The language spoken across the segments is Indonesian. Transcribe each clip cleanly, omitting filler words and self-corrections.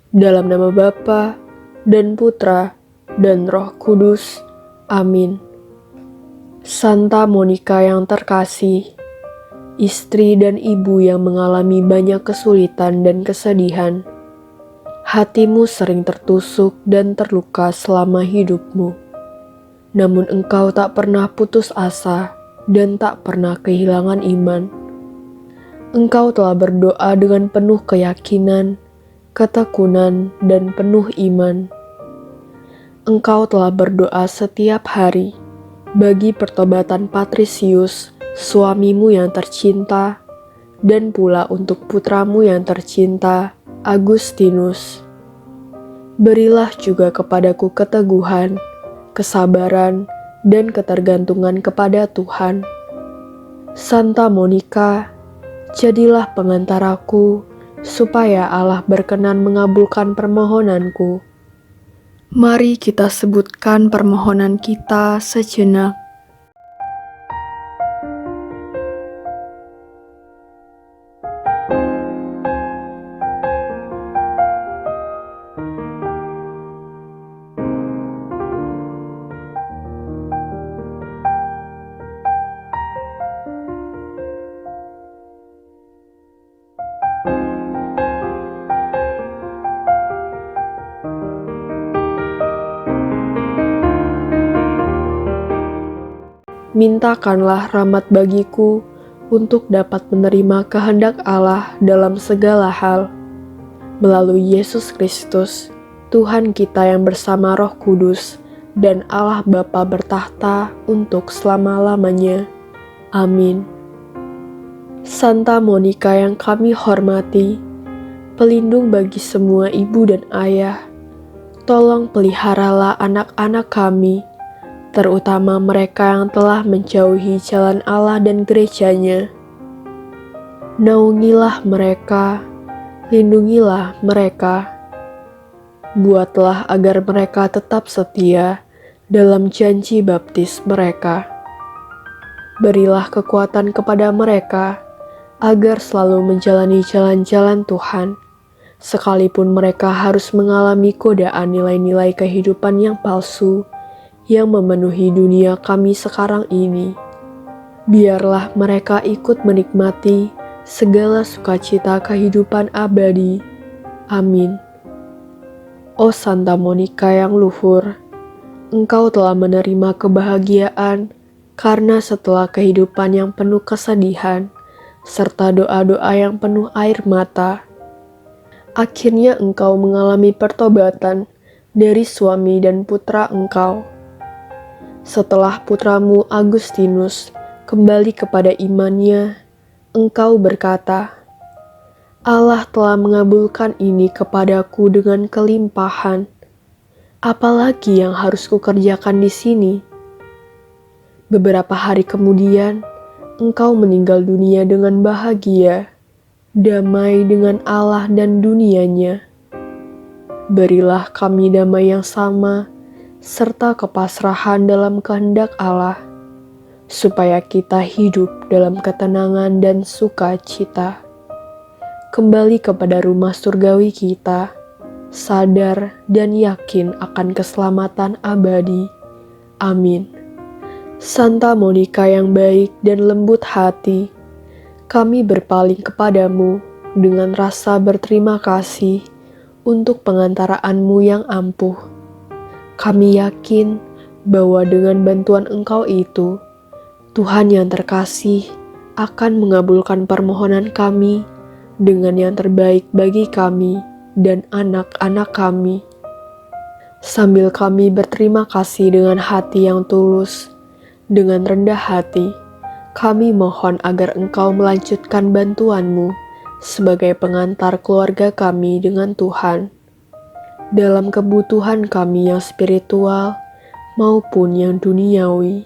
Dalam nama Bapa dan Putra dan Roh Kudus. Amin. Santa Monika yang terkasih, istri dan ibu yang mengalami banyak kesulitan dan kesedihan, hatimu sering tertusuk dan terluka selama hidupmu. Namun engkau tak pernah putus asa dan tak pernah kehilangan iman. Engkau telah berdoa dengan penuh keyakinan, ketekunan, dan penuh iman. Engkau telah berdoa setiap hari bagi pertobatan Patrisius, suamimu yang tercinta, dan pula untuk putramu yang tercinta, Agustinus. Berilah juga kepadaku keteguhan, kesabaran, dan ketergantungan kepada Tuhan. Santa Monika, jadilah pengantaraku, supaya Allah berkenan mengabulkan permohonanku. Mari kita sebutkan permohonan kita sejenak. Mintakanlah rahmat bagiku untuk dapat menerima kehendak Allah dalam segala hal. Melalui Yesus Kristus, Tuhan kita yang bersama Roh Kudus, dan Allah Bapa bertahta untuk selama-lamanya. Amin. Santa Monika yang kami hormati, pelindung bagi semua ibu dan ayah, tolong peliharalah anak-anak kami, terutama mereka yang telah menjauhi jalan Allah dan gerejanya. Naungilah mereka, lindungilah mereka. Buatlah agar mereka tetap setia dalam janji baptis mereka. Berilah kekuatan kepada mereka agar selalu menjalani jalan-jalan Tuhan, sekalipun mereka harus mengalami godaan nilai-nilai kehidupan yang palsu yang memenuhi dunia kami sekarang ini. Biarlah mereka ikut menikmati segala sukacita kehidupan abadi. Amin. Oh Santa Monika yang luhur, engkau telah menerima kebahagiaan karena setelah kehidupan yang penuh kesedihan, serta doa-doa yang penuh air mata, akhirnya engkau mengalami pertobatan dari suami dan putra engkau. Setelah putramu Agustinus kembali kepada imannya, engkau berkata, Allah telah mengabulkan ini kepadaku dengan kelimpahan. Apalagi yang harus kukerjakan di sini? Beberapa hari kemudian, engkau meninggal dunia dengan bahagia, damai dengan Allah dan dunianya. Berilah kami damai yang sama, serta kepasrahan dalam kehendak Allah, supaya kita hidup dalam ketenangan dan sukacita. Kembali kepada rumah surgawi kita, sadar dan yakin akan keselamatan abadi. Amin. Santa Monika yang baik dan lembut hati, kami berpaling kepadamu dengan rasa berterima kasih untuk pengantaraanmu yang ampuh. Kami yakin bahwa dengan bantuan Engkau itu, Tuhan yang terkasih akan mengabulkan permohonan kami dengan yang terbaik bagi kami dan anak-anak kami. Sambil kami berterima kasih dengan hati yang tulus, dengan rendah hati, kami mohon agar Engkau melanjutkan bantuan-Mu sebagai pengantar keluarga kami dengan Tuhan, dalam kebutuhan kami yang spiritual maupun yang duniawi.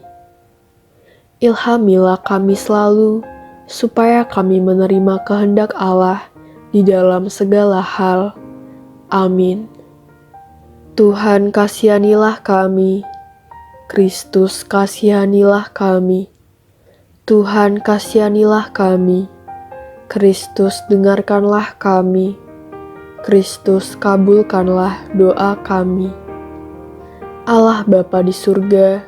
Ilhamilah kami selalu, supaya kami menerima kehendak Allah di dalam segala hal. Amin. Tuhan kasihanilah kami. Kristus kasihanilah kami. Tuhan kasihanilah kami. Kristus dengarkanlah kami. Kristus, kabulkanlah doa kami. Allah Bapa di surga,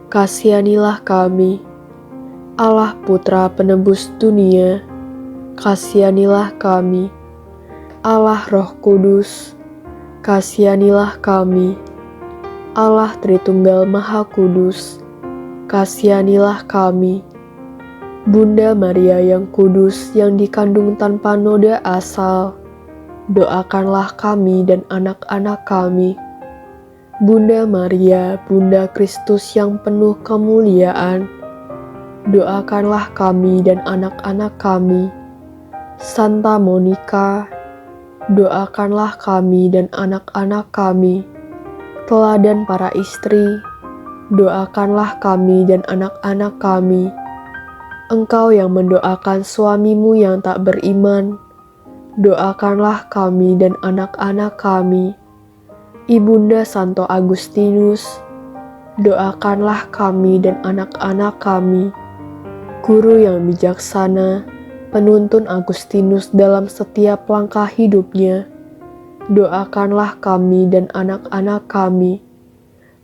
kasihanilah kami. Allah Putra penebus dunia, kasihanilah kami. Allah Roh Kudus, kasihanilah kami. Allah Tritunggal Maha Kudus, kasihanilah kami. Bunda Maria yang kudus yang dikandung tanpa noda asal, doakanlah kami dan anak-anak kami. Bunda Maria, Bunda Kristus yang penuh kemuliaan, doakanlah kami dan anak-anak kami. Santa Monica, doakanlah kami dan anak-anak kami. Teladan para istri, doakanlah kami dan anak-anak kami. Engkau yang mendoakan suamimu yang tak beriman, doakanlah kami dan anak-anak kami. Ibunda Santo Agustinus, doakanlah kami dan anak-anak kami. Guru yang bijaksana, penuntun Agustinus dalam setiap langkah hidupnya, doakanlah kami dan anak-anak kami.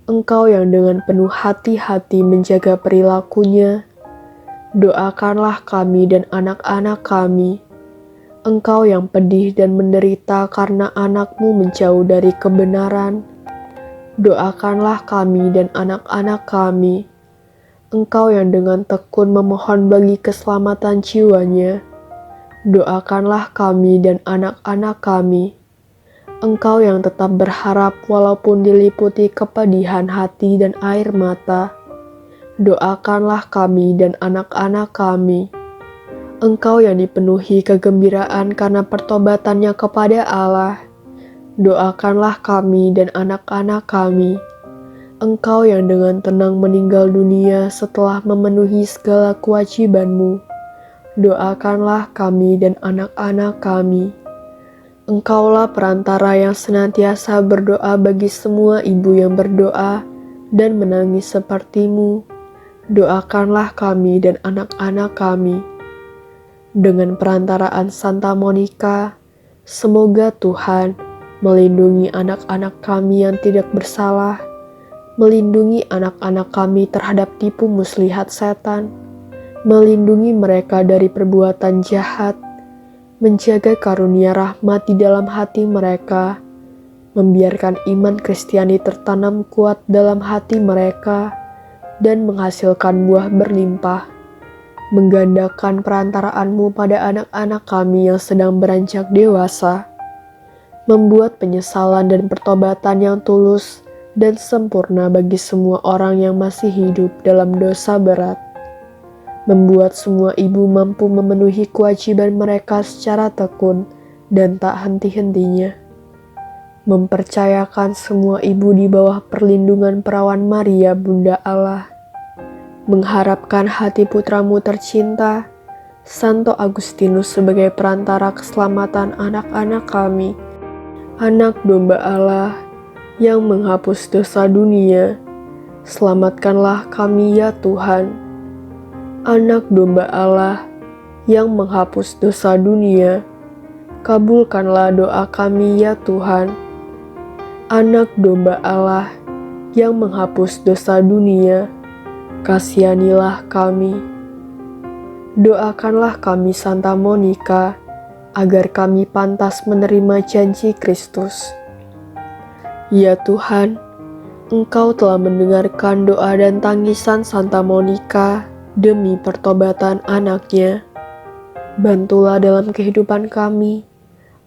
Engkau yang dengan penuh hati-hati menjaga perilakunya, doakanlah kami dan anak-anak kami. Engkau yang pedih dan menderita karena anakmu menjauh dari kebenaran, doakanlah kami dan anak-anak kami. Engkau yang dengan tekun memohon bagi keselamatan jiwanya, doakanlah kami dan anak-anak kami. Engkau yang tetap berharap walaupun diliputi kepedihan hati dan air mata, doakanlah kami dan anak-anak kami. Engkau yang dipenuhi kegembiraan karena pertobatannya kepada Allah, doakanlah kami dan anak-anak kami. Engkau yang dengan tenang meninggal dunia setelah memenuhi segala kewajibanmu, doakanlah kami dan anak-anak kami. Engkaulah perantara yang senantiasa berdoa bagi semua ibu yang berdoa dan menangis sepertimu, doakanlah kami dan anak-anak kami. Dengan perantaraan Santa Monica, semoga Tuhan melindungi anak-anak kami yang tidak bersalah, melindungi anak-anak kami terhadap tipu muslihat setan, melindungi mereka dari perbuatan jahat, menjaga karunia rahmat di dalam hati mereka, membiarkan iman Kristiani tertanam kuat dalam hati mereka, dan menghasilkan buah berlimpah. Menggandakan perantaraan-Mu pada anak-anak kami yang sedang beranjak dewasa, membuat penyesalan dan pertobatan yang tulus dan sempurna bagi semua orang yang masih hidup dalam dosa berat, membuat semua ibu mampu memenuhi kewajiban mereka secara tekun dan tak henti-hentinya, mempercayakan semua ibu di bawah perlindungan perawan Maria Bunda Allah, mengharapkan hati putramu tercinta, Santo Agustinus sebagai perantara keselamatan anak-anak kami, anak domba Allah yang menghapus dosa dunia. Selamatkanlah kami ya Tuhan. Anak domba Allah yang menghapus dosa dunia, kabulkanlah doa kami ya Tuhan. Anak domba Allah yang menghapus dosa dunia, kasihanilah kami. Doakanlah kami Santa Monica, agar kami pantas menerima janji Kristus. Ya Tuhan, Engkau telah mendengarkan doa dan tangisan Santa Monica demi pertobatan anaknya. Bantulah dalam kehidupan kami,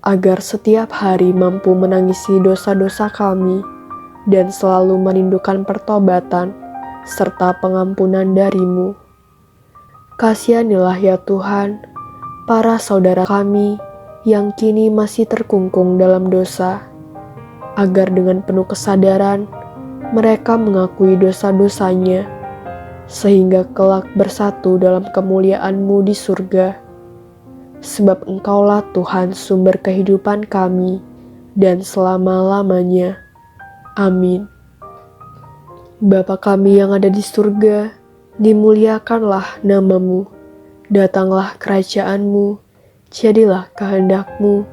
agar setiap hari mampu menangisi dosa-dosa kami, dan selalu merindukan pertobatan serta pengampunan dari-Mu. Kasihanilah ya Tuhan, para saudara kami yang kini masih terkungkung dalam dosa, agar dengan penuh kesadaran mereka mengakui dosa-dosanya, sehingga kelak bersatu dalam kemuliaan-Mu di surga. Sebab Engkaulah Tuhan sumber kehidupan kami, dan selama-lamanya. Amin. Bapa kami yang ada di surga, dimuliakanlah nama-Mu, datanglah kerajaan-Mu, jadilah kehendak-Mu,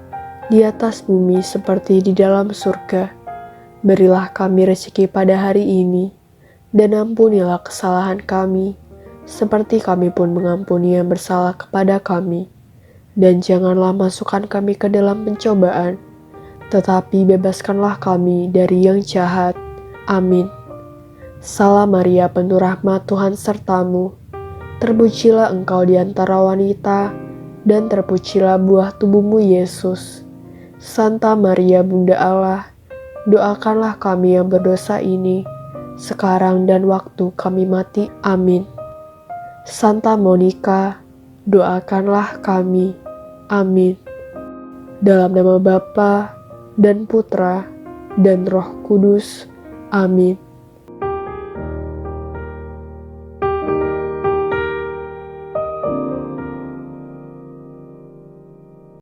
di atas bumi seperti di dalam surga. Berilah kami rezeki pada hari ini, dan ampunilah kesalahan kami, seperti kami pun mengampuni yang bersalah kepada kami. Dan janganlah masukkan kami ke dalam pencobaan, tetapi bebaskanlah kami dari yang jahat. Amin. Salam Maria, penuh rahmat, Tuhan sertamu. Terpujilah engkau di antara wanita, dan terpujilah buah tubuhmu Yesus. Santa Maria, Bunda Allah, doakanlah kami yang berdosa ini, sekarang dan waktu kami mati. Amin. Santa Monica, doakanlah kami. Amin. Dalam nama Bapa dan Putra dan Roh Kudus. Amin.